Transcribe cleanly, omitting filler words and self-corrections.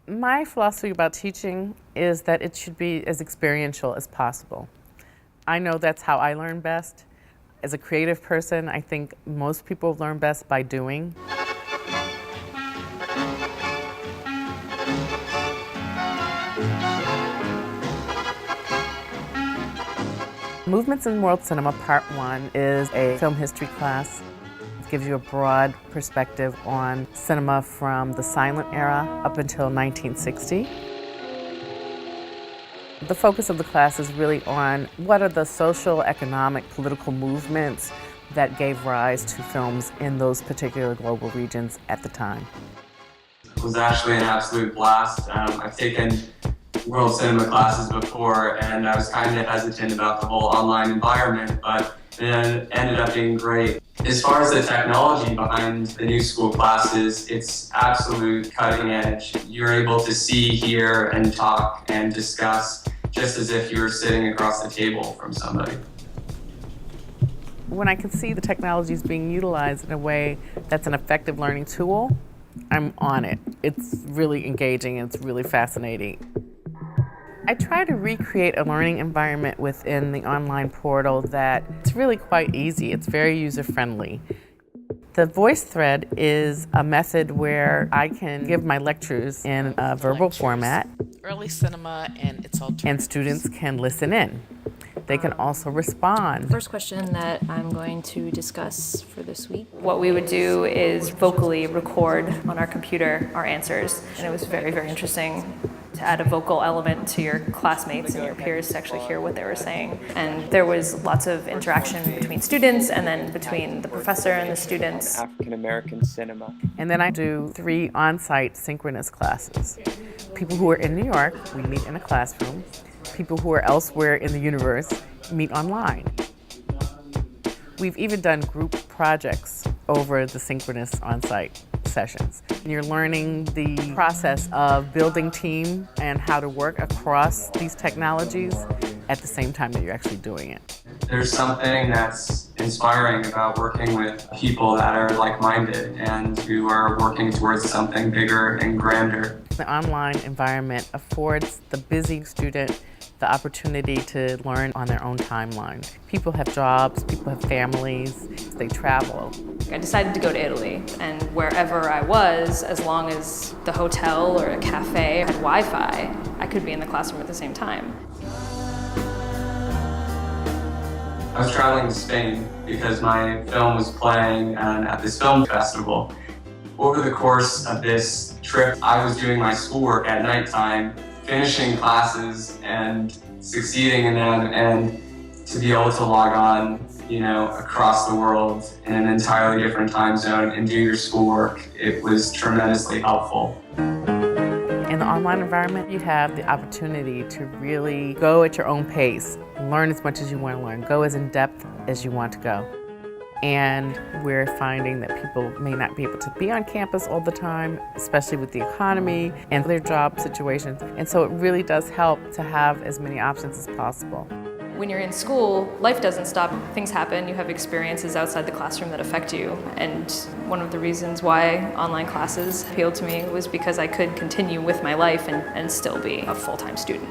My philosophy about teaching is that it should be as experiential as possible. I know that's how I learn best. As a creative person, I think most people learn best by doing. Movements in World Cinema Part 1 is a film history class. It gives you a broad perspective on cinema from the silent era up until 1960. The focus of the class is really on what are the social, economic, political movements that gave rise to films in those particular global regions at the time. It was actually an absolute blast. I've taken world cinema classes before, and I was kind of hesitant about the whole online environment, but it ended up being great. As far as the technology behind the new school classes, it's absolute cutting edge. You're able to see, hear, and talk and discuss just as if you were sitting across the table from somebody. When I can see the technologies being utilized in a way that's an effective learning tool, I'm on it. It's really engaging and it's really fascinating. I try to recreate a learning environment within the online portal that it's really quite easy. It's very user-friendly. The voice thread is a method where I can give my lectures in a verbal format. Early cinema and its alternatives. And students can listen in. They can also respond. First question that I'm going to discuss for this week. What we would do is vocally record on our computer our answers. And it was very, very interesting to add a vocal element to your classmates and your peers to actually hear what they were saying. And there was lots of interaction between students and then between the professor and the students. African American cinema. And then I do 3 on-site synchronous classes. People who are in New York, we meet in a classroom. People who are elsewhere in the universe meet online. We've even done group projects over the synchronous on-site sessions. And you're learning the process of building team and how to work across these technologies at the same time that you're actually doing it. There's something that's inspiring about working with people that are like-minded and who are working towards something bigger and grander. The online environment affords the busy student the opportunity to learn on their own timeline. People have jobs, people have families, they travel. I decided to go to Italy, and wherever I was, as long as the hotel or a cafe had Wi-Fi, I could be in the classroom at the same time. I was traveling to Spain because my film was playing at this film festival. Over the course of this trip, I was doing my schoolwork at nighttime, finishing classes and succeeding in them, and to be able to log on, across the world in an entirely different time zone and do your schoolwork, it was tremendously helpful. In the online environment, you have the opportunity to really go at your own pace, learn as much as you want to learn, go as in depth as you want to go. And we're finding that people may not be able to be on campus all the time, especially with the economy and their job situations. And so it really does help to have as many options as possible. When you're in school, life doesn't stop. Things happen. You have experiences outside the classroom that affect you. And one of the reasons why online classes appealed to me was because I could continue with my life and still be a full-time student.